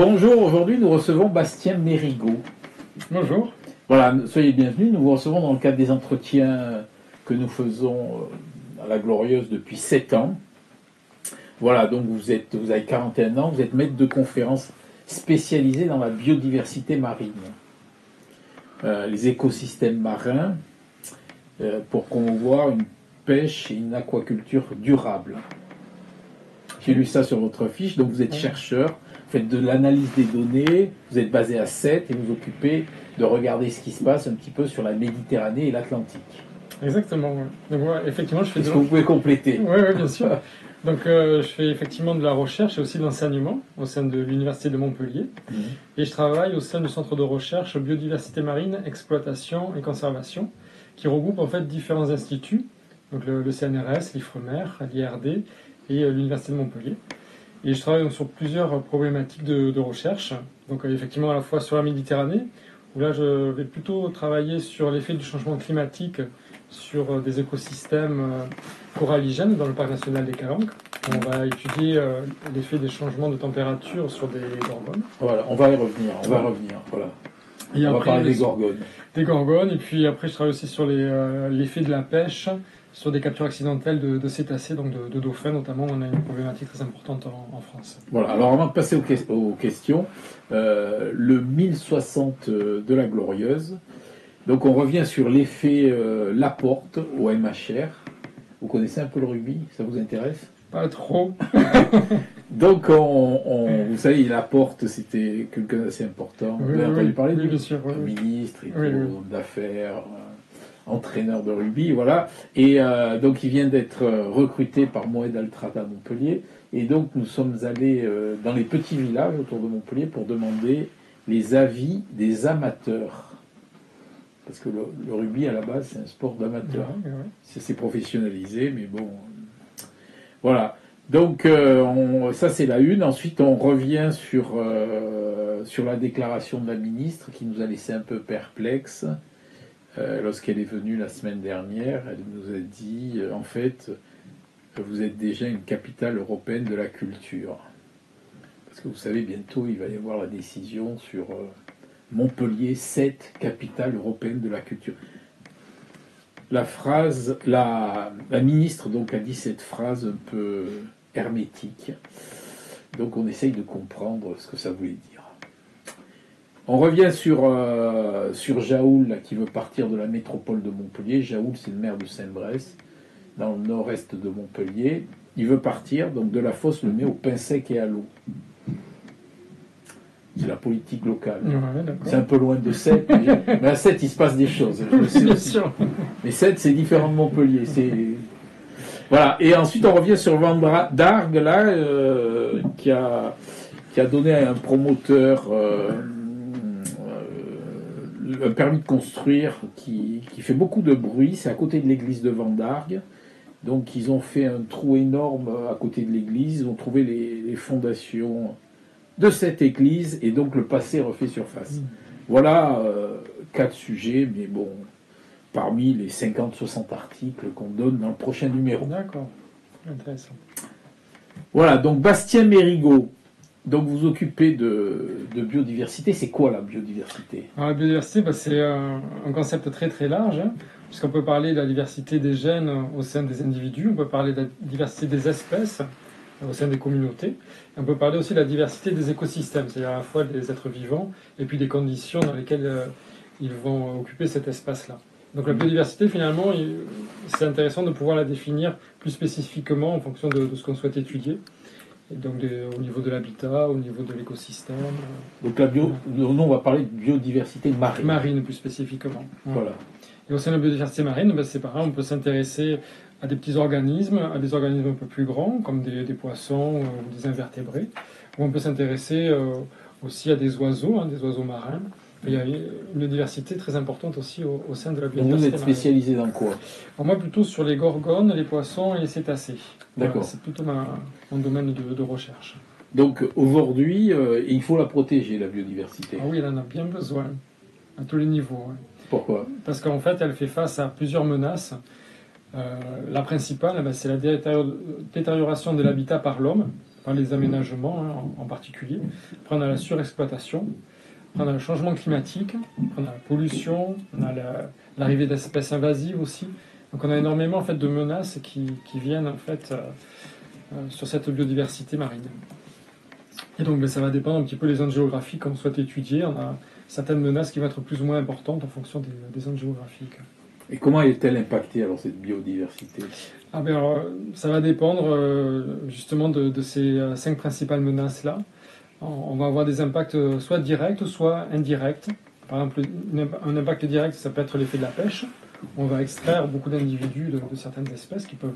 Bonjour, aujourd'hui nous recevons Bastien Mérigot. Bonjour. Voilà, soyez bienvenus. Nous vous recevons dans le cadre des entretiens que nous faisons à la Glorieuse depuis 7 ans. Voilà, donc vous avez 41 ans, vous êtes maître de conférence spécialisé dans la biodiversité marine, les écosystèmes marins, pour promouvoir une pêche et une aquaculture durable. J'ai lu ça sur votre fiche, donc vous êtes chercheur, vous faites de l'analyse des données, vous êtes basé à Sète et vous occupez de regarder ce qui se passe un petit peu sur la Méditerranée et l'Atlantique. Exactement, ouais. Donc, ouais, effectivement, je fais Est-ce que vous pouvez compléter? Oui, bien sûr. Donc, je fais effectivement de la recherche et aussi de l'enseignement au sein de l'Université de Montpellier. Et je travaille au sein du Centre de recherche biodiversité marine, exploitation et conservation, qui regroupe en fait différents instituts, donc le CNRS, l'IFREMER, l'IRD et l'Université de Montpellier. Et je travaille donc sur plusieurs problématiques de recherche, donc effectivement à la fois sur la Méditerranée, où là je vais plutôt travailler sur l'effet du changement climatique sur des écosystèmes coralligènes dans le parc national des Calanques. On va étudier l'effet des changements de température sur des gorgones. Voilà, on va y revenir, voilà. Et on après, va parler des gorgones. Des gorgones, et puis après je travaille aussi sur l'effet de la pêche, sur des captures accidentelles de cétacés, donc de dauphins notamment. On a une problématique très importante en France. Voilà, alors avant de passer aux questions, le 1060 de la Glorieuse, donc on revient sur l'effet Laporte au MHR. Vous connaissez un peu le rugby, ça vous intéresse? Pas trop. Donc vous savez, Laporte, c'était quelqu'un d'assez important. Vous avez entendu parler de lui? Bien sûr. Un ministre, et Oui. homme d'affaires, entraîneur de rugby, voilà. Et donc il vient d'être recruté par Moed Altrad à Montpellier. Et donc nous sommes allés dans les petits villages autour de Montpellier pour demander les avis des amateurs. Parce que le rugby, à la base, c'est un sport d'amateur. Ouais. C'est professionnalisé, mais bon. Voilà. Donc, ça, c'est la une. Ensuite, on revient sur la déclaration de la ministre qui nous a laissé un peu perplexes. Lorsqu'elle est venue la semaine dernière, elle nous a dit, en fait, vous êtes déjà une capitale européenne de la culture. Parce que vous savez, bientôt, il va y avoir la décision sur Montpellier, 7 capitales européennes de la culture. La ministre donc a dit cette phrase un peu hermétique. Donc on essaye de comprendre ce que ça voulait dire. On revient sur Jaoul, là, qui veut partir de la métropole de Montpellier. Jaoul, c'est le maire de Saint-Bresse, dans le nord-est de Montpellier. Il veut partir, donc de la fosse le met au pain sec et à l'eau. C'est la politique locale. Ouais, c'est un peu loin de Sète, mais à Sète, il se passe des choses. Bien sûr. Mais Sète, c'est différent de Montpellier. Voilà. Et ensuite, on revient sur Vendargue, là, qui a donné à un promoteur un permis de construire qui fait beaucoup de bruit. C'est à côté de l'église de Vendargue. Donc, ils ont fait un trou énorme à côté de l'église. Ils ont trouvé les fondations de cette église, et donc le passé refait surface. Voilà 4 sujets, mais bon, parmi les 50-60 articles qu'on donne dans le prochain numéro. D'accord, intéressant. Voilà, donc Bastien Mérigot, donc vous occupez de biodiversité. C'est quoi la biodiversité? Alors, la biodiversité, c'est un concept très très large, puisqu'on peut parler de la diversité des gènes au sein des individus, on peut parler de la diversité des espèces au sein des communautés. On peut parler aussi de la diversité des écosystèmes, c'est-à-dire à la fois des êtres vivants et puis des conditions dans lesquelles ils vont occuper cet espace-là. Donc la biodiversité, finalement, c'est intéressant de pouvoir la définir plus spécifiquement en fonction de ce qu'on souhaite étudier. Et donc au niveau de l'habitat, au niveau de l'écosystème. Donc nous, on va parler de biodiversité marine. Marine, plus spécifiquement. Voilà. Et au sein de la biodiversité marine, c'est pareil, on peut s'intéresser à des petits organismes, à des organismes un peu plus grands, comme des poissons ou des invertébrés. Ou on peut s'intéresser aussi à des oiseaux marins. Il y a une diversité très importante aussi au sein de la biodiversité. Donc vous êtes spécialisé dans quoi? Alors moi, plutôt sur les gorgones, les poissons et les cétacés. D'accord. Voilà, c'est plutôt mon domaine de recherche. Donc aujourd'hui, il faut la protéger, la biodiversité. Ah oui, elle en a bien besoin, à tous les niveaux. Ouais. Pourquoi? Parce qu'en fait, elle fait face à plusieurs menaces. La principale, c'est la détérioration de l'habitat par l'homme. par les aménagements en particulier. Après, on a la surexploitation. Après, on a le changement climatique. Après, on a la pollution. On a l'arrivée d'espèces invasives aussi. Donc, on a énormément en fait, de menaces qui viennent en fait, sur cette biodiversité marine. Et donc, ça va dépendre un petit peu des zones géographiques qu'on souhaite étudier. On a certaines menaces qui vont être plus ou moins importantes en fonction des zones géographiques. Et comment est-elle impactée, alors, cette biodiversité? Alors, ça va dépendre justement de ces 5 principales menaces-là. On va avoir des impacts soit directs, soit indirects. Par exemple, un impact direct, ça peut être l'effet de la pêche. On va extraire beaucoup d'individus de certaines espèces qui peuvent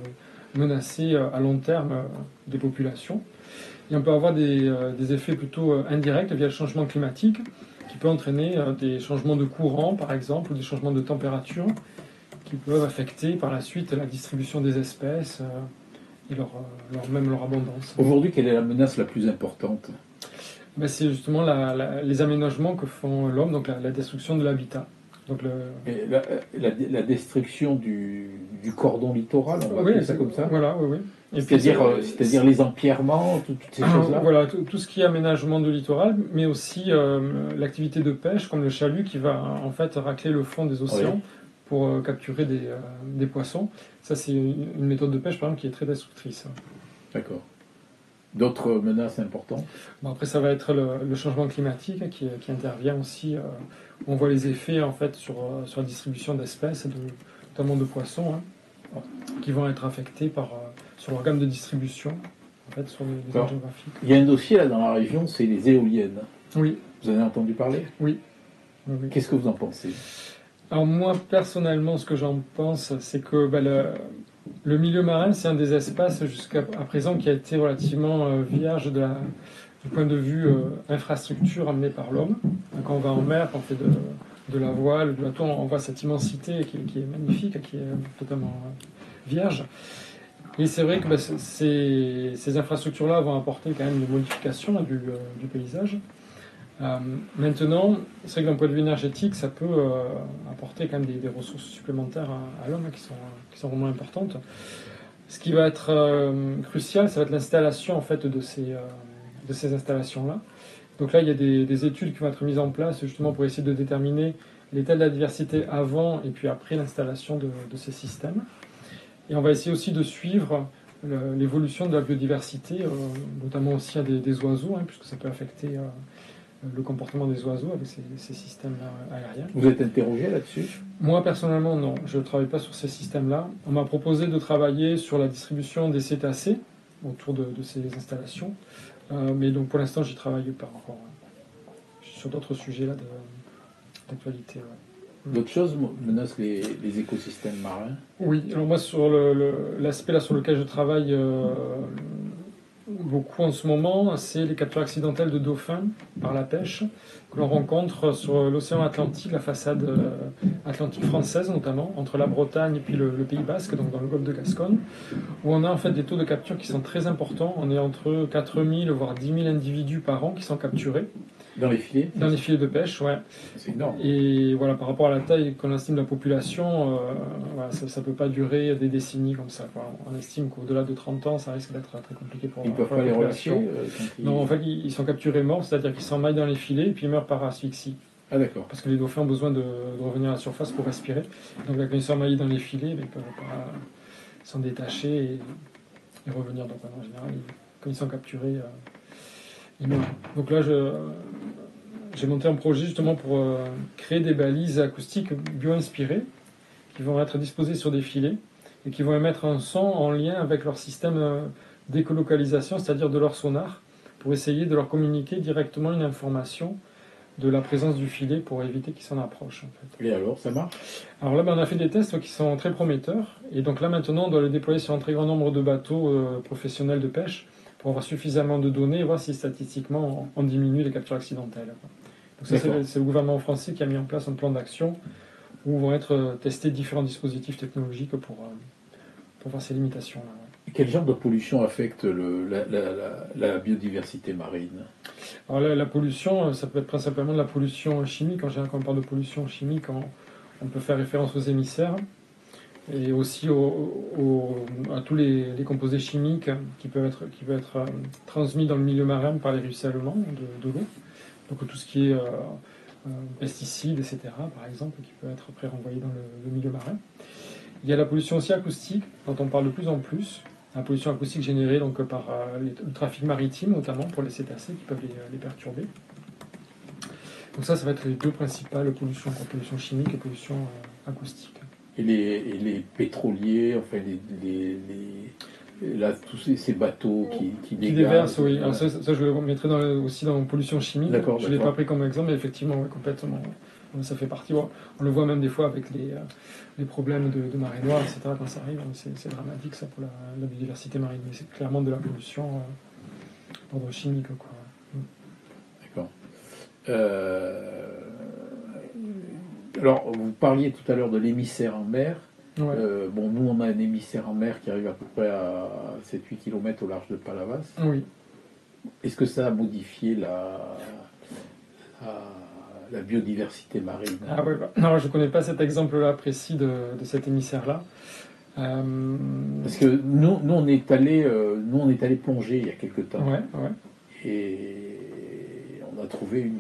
menacer à long terme des populations. Et on peut avoir des effets plutôt indirects via le changement climatique, qui peut entraîner des changements de courant, par exemple, ou des changements de température, qui peuvent affecter par la suite la distribution des espèces et même leur abondance. Aujourd'hui, quelle est la menace la plus importante? C'est justement les aménagements que font l'homme, donc la destruction de l'habitat. Donc Et la destruction du cordon littoral, on va oui, appeler ça comme ça? Voilà, oui. C'est-à-dire les empierrements, toutes ces choses-là? Voilà, tout ce qui est aménagement de littoral, mais aussi l'activité de pêche, comme le chalut qui va en fait racler le fond des océans pour capturer des poissons. Ça, c'est une méthode de pêche, par exemple, qui est très destructrice. D'accord. D'autres menaces importantes? Après, ça va être le changement climatique qui intervient aussi. On voit les effets en fait sur la distribution d'espèces, notamment de poissons, qui vont être affectés sur leur gamme de distribution, en fait, sur les zones géographiques. Il y a un dossier là dans la région, c'est les éoliennes. Oui. Vous en avez entendu parler? Oui. Qu'est-ce que vous en pensez? Alors moi, personnellement, ce que j'en pense, c'est que le milieu marin, c'est un des espaces jusqu'à présent qui a été relativement vierge du point de vue infrastructure amenée par l'homme. Quand on va en mer, quand on fait de la voile, du bateau, on voit cette immensité qui est magnifique, qui est totalement vierge. Et c'est vrai que ces infrastructures-là vont apporter quand même une modification du paysage. Maintenant, c'est vrai que d'un point de vue énergétique, ça peut apporter quand même des ressources supplémentaires à l'homme qui sont vraiment importantes. Ce qui va être crucial, ça va être l'installation en fait de ces installations-là. Donc là, il y a des études qui vont être mises en place justement pour essayer de déterminer l'état de la diversité avant et puis après l'installation de ces systèmes. Et on va essayer aussi de suivre l'évolution de la biodiversité, notamment aussi des oiseaux, puisque ça peut affecter le comportement des oiseaux avec ces systèmes aériens. Vous êtes interrogé là-dessus? Moi, personnellement, non. Je ne travaille pas sur ces systèmes-là. On m'a proposé de travailler sur la distribution des cétacés autour de ces installations. Mais donc, pour l'instant, j'y travaille pas encore. Je suis sur d'autres sujets là d'actualité. D'autres choses menacent les écosystèmes marins? Oui. Alors moi, sur l'aspect là sur lequel je travaille beaucoup en ce moment, c'est les captures accidentelles de dauphins par la pêche que l'on rencontre sur l'océan Atlantique, la façade atlantique française notamment, entre la Bretagne et puis le Pays Basque, donc dans le golfe de Gascogne, où on a en fait des taux de capture qui sont très importants. On est entre 4000 voire 10 000 individus par an qui sont capturés. Dans les filets? Dans les filets de pêche, ouais. C'est énorme. Et voilà, par rapport à la taille qu'on estime de la population, ça ne peut pas durer des décennies comme ça, quoi. On estime qu'au-delà de 30 ans, ça risque d'être très compliqué pour Ils ne peuvent pas les relâcher Non, en fait, ils sont capturés morts, c'est-à-dire qu'ils s'emmaillent dans les filets et puis ils meurent par asphyxie. Ah d'accord. Parce que les dauphins ont besoin de revenir à la surface pour respirer. Donc là, quand ils sont emmaillés dans les filets, ils ne peuvent pas s'en détacher et revenir. Donc en général, quand ils sont capturés, ils meurent. Donc là, j'ai monté un projet justement pour créer des balises acoustiques bio-inspirées qui vont être disposées sur des filets et qui vont émettre un son en lien avec leur système d'écolocalisation, c'est-à-dire de leur sonar, pour essayer de leur communiquer directement une information de la présence du filet pour éviter qu'ils s'en approchent. En fait. Et alors, ça marche? Alors là, on a fait des tests qui sont très prometteurs. Et donc là, maintenant, on doit le déployer sur un très grand nombre de bateaux professionnels de pêche pour avoir suffisamment de données et voir si statistiquement on diminue les captures accidentelles. Donc ça, c'est le gouvernement français qui a mis en place un plan d'action où vont être testés différents dispositifs technologiques pour voir ces limitations-là. Quel genre de pollution affecte la biodiversité marine? Alors la pollution, ça peut être principalement de la pollution chimique. En général, quand on parle de pollution chimique, on peut faire référence aux émissaires. et aussi à tous les composés chimiques qui peuvent être transmis dans le milieu marin par les ruissellements de l'eau. Donc tout ce qui est pesticides, etc., par exemple, qui peut être après renvoyé dans le milieu marin. Il y a la pollution aussi acoustique, dont on parle de plus en plus. La pollution acoustique générée donc, par le trafic maritime, notamment pour les cétacés qui peuvent les perturber. Donc ça va être les deux principales pollutions, pollution chimique et pollution acoustique. Et les pétroliers, enfin là, tous ces bateaux qui déversent, oui. Alors ça, je le mettrai aussi dans pollution chimique. Je ne l'ai pas pris comme exemple, mais effectivement, oui, complètement. Ça fait partie. On le voit même des fois avec les problèmes de marée noire, etc. Quand ça arrive, c'est dramatique ça pour la biodiversité marine. Mais c'est clairement de la pollution d'ordre chimique, quoi. D'accord. Alors, vous parliez tout à l'heure de l'émissaire en mer. Ouais. Bon, nous, on a un émissaire en mer qui arrive à peu près à 7-8 km au large de Palavas. Oui. Est-ce que ça a modifié la biodiversité marine? Ah ouais, non, je ne connais pas cet exemple-là précis de cet émissaire-là. Parce que nous on est allé plonger il y a quelque temps. Ouais. Et on a trouvé une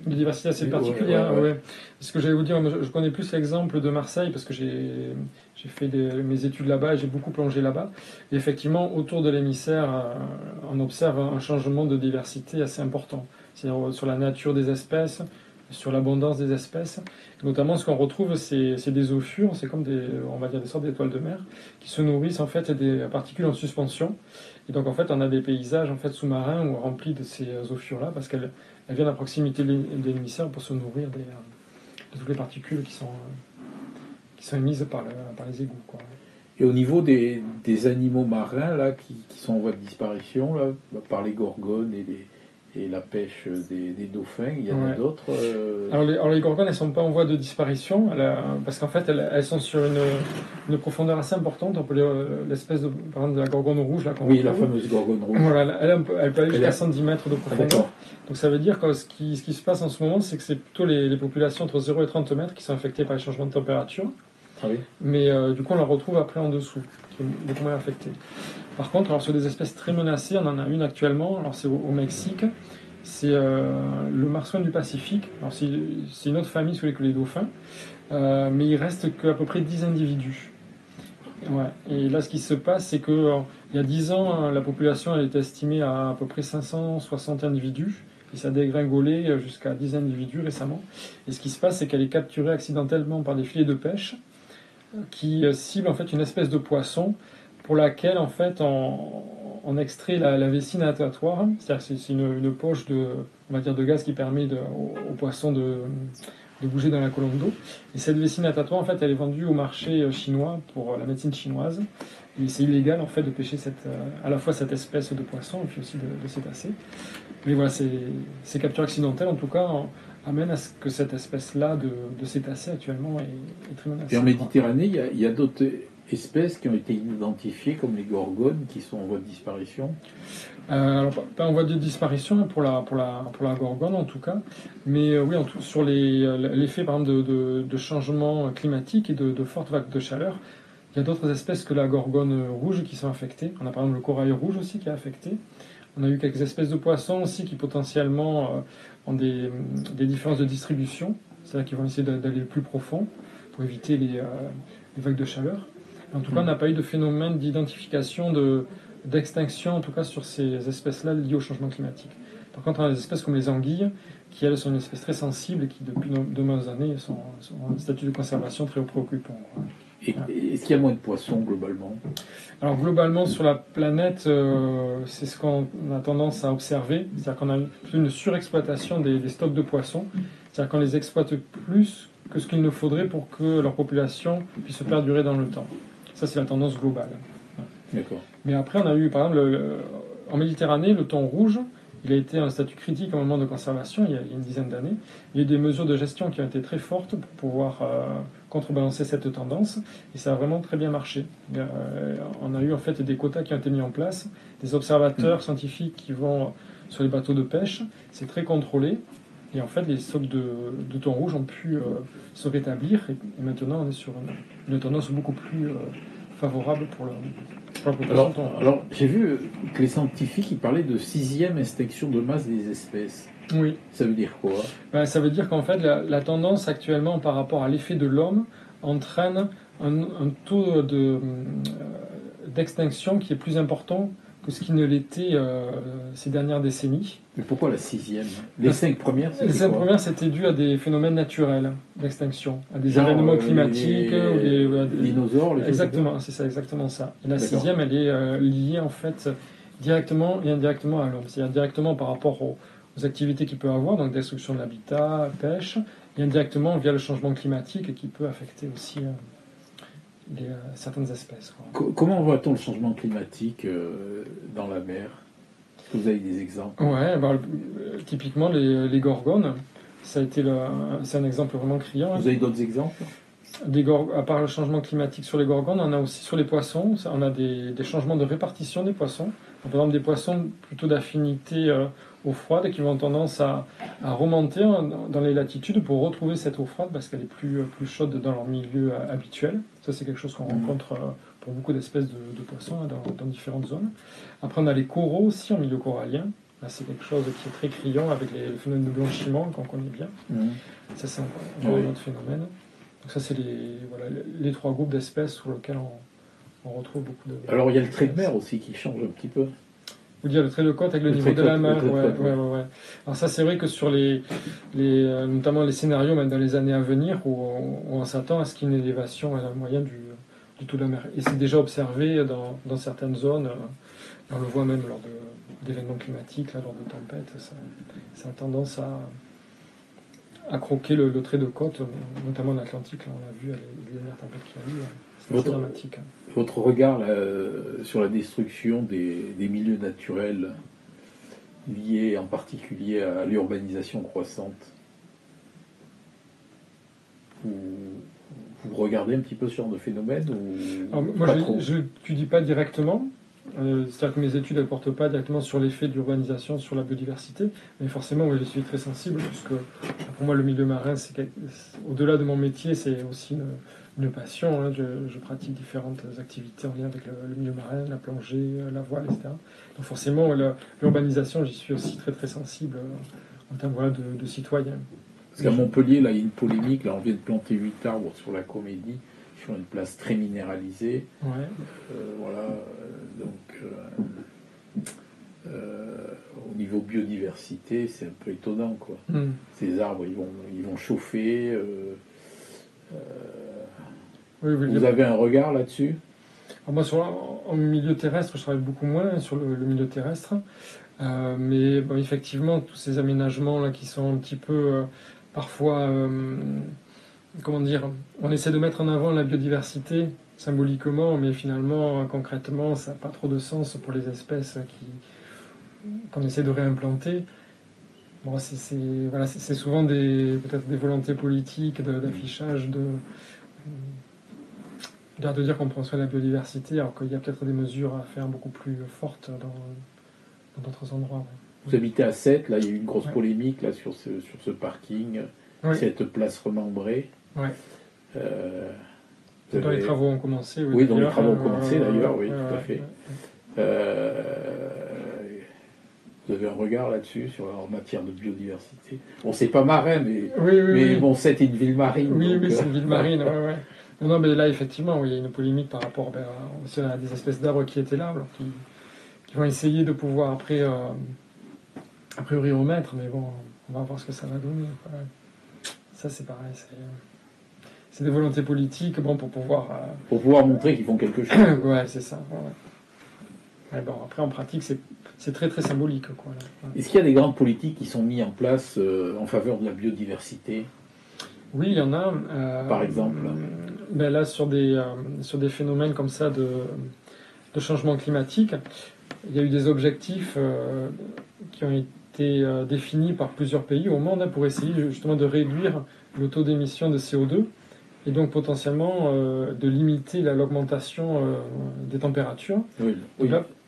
biodiversité assez particulière. Ouais. Ce que j'allais vous dire, je connais plus l'exemple de Marseille parce que j'ai fait mes études là-bas et j'ai beaucoup plongé là-bas. Et effectivement, autour de l'émissaire, on observe un changement de diversité assez important. C'est-à-dire sur la nature des espèces, sur l'abondance des espèces. Notamment, ce qu'on retrouve, c'est des zoophures, c'est comme on va dire des sortes d'étoiles de mer, qui se nourrissent en fait des particules en suspension. Et donc, en fait, on a des paysages en fait sous-marins remplis de ces zoophures-là, parce qu'elles viennent à proximité de l'émissaire pour se nourrir de toutes les particules qui sont émises par les égouts, quoi. Et au niveau des animaux marins là, qui sont en voie de disparition, là, par les gorgones et la pêche des dauphins, il y en a d'autres Alors les gorgones, elles ne sont pas en voie de disparition, parce qu'en fait, elles sont sur une profondeur assez importante. On peut l'espèce par exemple, de la gorgone rouge. Là, la fameuse gorgone rouge. Voilà, elle peut aller jusqu'à 110 mètres de profondeur. Donc ça veut dire que ce qui se passe en ce moment, c'est que c'est plutôt les populations entre 0 et 30 mètres qui sont affectées par les changements de température. Ah oui. Mais du coup, on la retrouve après en dessous, qui est beaucoup moins affectée. Par contre, alors, sur des espèces très menacées, on en a une actuellement, alors c'est au Mexique, c'est le marsouin du Pacifique. Alors c'est une autre famille que les dauphins, mais il reste qu'à peu près 10 individus. Ouais. Et là, ce qui se passe, c'est qu'il y a 10 ans, la population elle était estimée à peu près 560 individus, et ça a dégringolé jusqu'à 10 individus récemment. Et ce qui se passe, c'est qu'elle est capturée accidentellement par des filets de pêche qui ciblent en fait une espèce de poisson pour laquelle en fait on extrait la vessie natatoire, c'est-à-dire que c'est une poche de gaz qui permet au poisson de bouger dans la colonne d'eau. Et cette vessie natatoire en fait elle est vendue au marché chinois pour la médecine chinoise. Et c'est illégal en fait de pêcher à la fois cette espèce de poisson et puis aussi de cétacés. Mais voilà, ces captures accidentelles en tout cas amènent à ce que cette espèce-là de cétacés actuellement est très menacée. Et en Méditerranée, il y a d'autres espèces qui ont été identifiées comme les gorgones qui sont en voie de disparition? Alors, pas en voie de disparition pour la gorgone en tout cas, mais oui, sur l'effet par exemple de changement climatique et de fortes vagues de chaleur, il y a d'autres espèces que la gorgone rouge qui sont affectées. On a par exemple le corail rouge aussi qui est affecté. On a eu quelques espèces de poissons aussi qui potentiellement ont des différences de distribution, c'est-à-dire qu'ils vont essayer d'aller plus profond pour éviter les vagues de chaleur. En tout cas, on n'a pas eu de phénomène d'identification d'extinction, en tout cas sur ces espèces-là liées au changement climatique. Par contre, on a des espèces comme les anguilles, qui elles sont une espèce très sensible et qui depuis de nombreuses années sont en statut de conservation très préoccupant. Et est-ce qu'il y a moins de poissons globalement? Alors globalement sur la planète, c'est ce qu'on a tendance à observer, c'est-à-dire qu'on a une surexploitation des stocks de poissons, c'est-à-dire qu'on les exploite plus que ce qu'il ne faudrait pour que leur population puisse se perdurer dans le temps. Ça c'est la tendance globale. D'accord. Mais après on a eu par exemple en Méditerranée le thon rouge, il a été à un statut critique au moment de conservation il y a une dizaine d'années. Il y a eu des mesures de gestion qui ont été très fortes pour pouvoir contrebalancer cette tendance et ça a vraiment très bien marché. On a eu en fait des quotas qui ont été mis en place, des observateurs scientifiques qui vont sur les bateaux de pêche, c'est très contrôlé Et en fait, les stocks de thon rouge ont pu se rétablir. Et maintenant, on est sur une tendance beaucoup plus favorable pour la population de thon rouge. Alors j'ai vu que les scientifiques ils parlaient de 6e extinction de masse des espèces. Oui. Ça veut dire quoi? Ben, ça veut dire qu'en fait, la tendance actuellement par rapport à l'effet de l'homme entraîne un taux d'extinction qui est plus important que ce qui ne l'était ces dernières décennies. Mais pourquoi la 6e? Les 5 premières, Les 5 premières, c'était dû à des phénomènes naturels d'extinction, à des événements climatiques ou des dinosaures. Exactement, c'est ça, exactement ça. Et la 6e, elle est liée en fait directement et indirectement à l'homme, c'est-à-dire directement par rapport aux activités qu'il peut avoir, donc destruction de l'habitat, pêche, et indirectement via le changement climatique qui peut affecter aussi certaines espèces. Comment voit-on le changement climatique dans la mer? Est-ce que vous avez des exemples? Ouais, typiquement les gorgones, c'est un exemple vraiment criant. Vous avez d'autres exemples? À part le changement climatique sur les gorgones, on a aussi sur les poissons, on a des changements de répartition des poissons. Par exemple, des poissons plutôt d'affinité eau froide qui vont tendance à remonter dans les latitudes pour retrouver cette eau froide parce qu'elle est plus chaude dans leur milieu habituel. Ça, c'est quelque chose qu'on rencontre pour beaucoup d'espèces de poissons dans différentes zones. Après, on a les coraux aussi en milieu corallien. Là, c'est quelque chose qui est très criant avec les phénomènes de blanchiment qu'on connaît bien. Ça, c'est un autre phénomène. Donc ça, c'est les 3 groupes d'espèces sur lesquels on retrouve beaucoup de... Alors, il y a le trait de mer aussi qui change un petit peu. Vous dire le trait de côte avec le niveau de la mer, ouais. Alors ça, c'est vrai que sur notamment les scénarios, même dans les années à venir, où on s'attend à ce qu'il y ait une élévation à la moyenne du taux de la mer. Et c'est déjà observé dans certaines zones. On le voit même lors d'événements climatiques, lors de tempêtes. Ça a tendance à croquer le trait de côte, notamment en Atlantique. Là, on l'a vu avec les dernières tempêtes qu'il y a eu. C'est dramatique. Votre regard là, sur la destruction des milieux naturels liés en particulier à l'urbanisation croissante, vous regardez un petit peu ce genre de phénomène ou alors, moi, je n'étudie pas directement. C'est-à-dire que mes études ne portent pas directement sur l'effet de l'urbanisation sur la biodiversité, mais forcément, oui, je suis très sensible, puisque pour moi, le milieu marin, au-delà de mon métier, c'est aussi une passion. Hein. Je pratique différentes activités en lien avec le milieu marin, la plongée, la voile, etc. Donc forcément, l'urbanisation, j'y suis aussi très très sensible en termes de citoyen. Parce qu'à Montpellier, là, il y a une polémique. Là, on vient de planter 8 arbres sur la Comédie, sur une place très minéralisée. Ouais. Voilà. Donc, au niveau biodiversité, c'est un peu étonnant, quoi. Ces arbres, ils vont chauffer. Oui, vous avez un regard là-dessus? Moi, en milieu terrestre, je travaille beaucoup moins sur le milieu terrestre. Mais bon, effectivement, tous ces aménagements là qui sont un petit peu parfois, comment dire, on essaie de mettre en avant la biodiversité symboliquement, mais finalement, concrètement, ça n'a pas trop de sens pour les espèces qu'on essaie de réimplanter. Bon, c'est souvent peut-être des volontés politiques, d'affichage, de dire qu'on prend soin de la biodiversité, alors qu'il y a peut-être des mesures à faire beaucoup plus fortes dans d'autres endroits. Vous habitez à Sète, là, il y a eu une grosse polémique là, sur ce parking, cette place remembrée. Ouais. Les travaux ont commencé. Oui, les travaux ont commencé d'ailleurs, oui, tout à fait. Vous avez un regard là-dessus, en matière de biodiversité? Bon, c'est pas marin, mais bon, Sète est une ville marine. Oui, c'est une ville marine, ouais. Non, mais là, effectivement, il y a une polémique par rapport aussi à des espèces d'arbres qui étaient là, alors qui vont essayer de pouvoir après, a priori, remettre, mais bon, on va voir ce que ça va donner. Ouais. Ça, c'est pareil, c'est des volontés politiques, bon, pour pouvoir... Pour pouvoir montrer qu'ils font quelque chose. Ouais, c'est ça. Ouais. Mais bon, après, en pratique, c'est très, très symbolique, quoi. Là. Est-ce qu'il y a des grandes politiques qui sont mises en place en faveur de la biodiversité? Oui, il y en a. Par exemple là, sur des phénomènes comme ça de changement climatique, il y a eu des objectifs qui ont été définis par plusieurs pays au monde pour essayer justement de réduire le taux d'émission de CO2 et donc potentiellement de limiter l'augmentation des températures. Oui.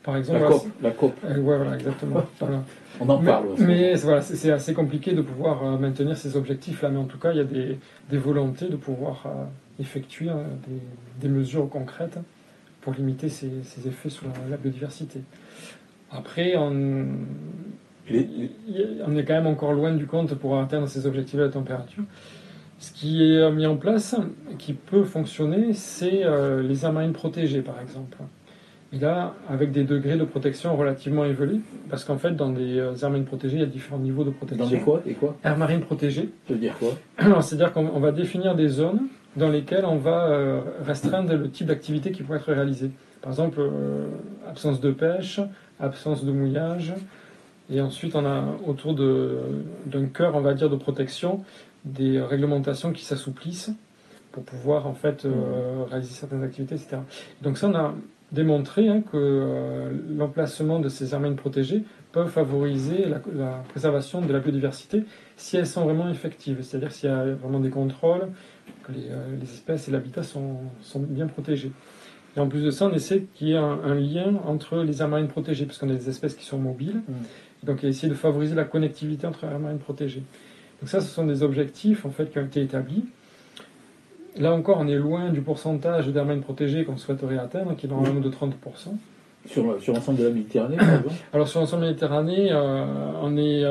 par exemple. La Voilà, COP, la COP. ouais, voilà, exactement. Voilà. On en parle aussi. Mais voilà, c'est assez compliqué de pouvoir maintenir ces objectifs-là, mais en tout cas, il y a des volontés de pouvoir effectuer des mesures concrètes pour limiter ces effets sur la biodiversité. Après, on est quand même encore loin du compte pour atteindre ces objectifs de la température. Ce qui est mis en place, qui peut fonctionner, c'est les aires marines protégées, par exemple. Et là, avec des degrés de protection relativement élevés, parce qu'en fait, dans les aires marines protégées, il y a différents niveaux de protection. Dans des quoi? Des quoi? Aires marines protégées. Ça veut dire quoi? Alors, c'est-à-dire qu'on va définir des zones dans lesquelles on va restreindre le type d'activité qui pourrait être réalisée. Par exemple, absence de pêche, absence de mouillage, et ensuite on a autour d'un cœur, on va dire, de protection, des réglementations qui s'assouplissent pour pouvoir en fait réaliser certaines activités, etc. Donc ça, on a démontré que l'emplacement de ces aires marines protégées peuvent favoriser la préservation de la biodiversité si elles sont vraiment effectives, c'est-à-dire s'il y a vraiment des contrôles, que les espèces et l'habitat sont bien protégés. Et en plus de ça, on essaie qu'il y ait un lien entre les aires marines protégées, parce qu'on a des espèces qui sont mobiles, donc on a essayé de favoriser la connectivité entre aires marines protégées. Donc ça, ce sont des objectifs en fait qui ont été établis. Là encore, on est loin du pourcentage d'aires marines protégées qu'on souhaiterait atteindre, qui est normalement de 30%. Sur l'ensemble de la Méditerranée, par exemple? Alors sur l'ensemble de la Méditerranée, on est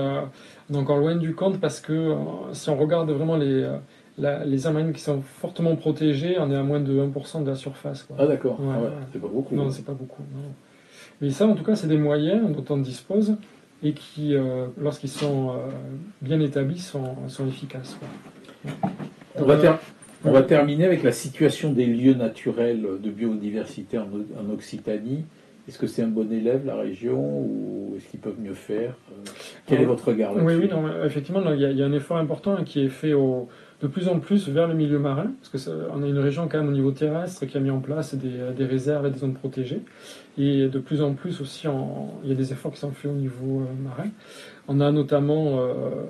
encore loin du compte, parce que si on regarde vraiment les aires marines qui sont fortement protégées, on est à moins de 1% de la surface, quoi. Ah d'accord, Ouais, ouais. C'est pas beaucoup. Non, c'est pas beaucoup. Non. Mais ça, en tout cas, c'est des moyens dont on dispose et qui, lorsqu'ils sont bien établis, sont efficaces, quoi. On va terminer avec la situation des lieux naturels de biodiversité en Occitanie. Est-ce que c'est un bon élève, la région, ou est-ce qu'ils peuvent mieux faire? Quel est votre regard là-dessus? Oui, non, effectivement, il y a un effort important qui est fait de plus en plus vers le milieu marin, parce qu'on a une région quand même au niveau terrestre qui a mis en place des réserves et des zones protégées, et de plus en plus aussi, il y a des efforts qui sont faits au niveau marin. On a notamment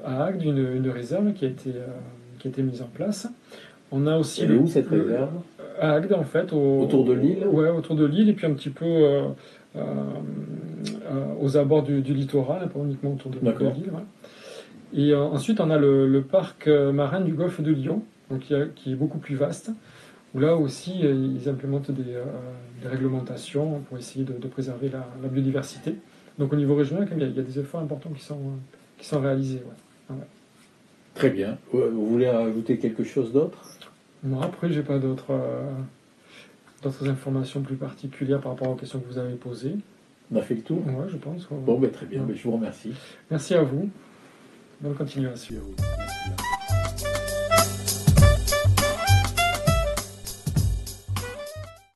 à Agde une réserve qui a été mise en place. On a aussi Elle est où cette réserve? À Agde, en fait. Autour de l'île? Ouais, autour de l'île, et puis un petit peu aux abords du littoral, pas uniquement autour de l'île. Ouais. Et ensuite, on a le parc marin du golfe de Lion, donc, qui est beaucoup plus vaste, où là aussi, ils implémentent des réglementations pour essayer de préserver la biodiversité. Donc au niveau régional, il y a des efforts importants qui sont réalisés. Ouais. Ouais. Très bien. Vous voulez ajouter quelque chose d'autre? Non, après, j'ai pas d'autres informations plus particulières par rapport aux questions que vous avez posées. On a fait le tour? Ouais, je pense. Ouais. Bon, très bien. Ouais. Je vous remercie. Merci à vous. Bonne continuation. Merci à vous.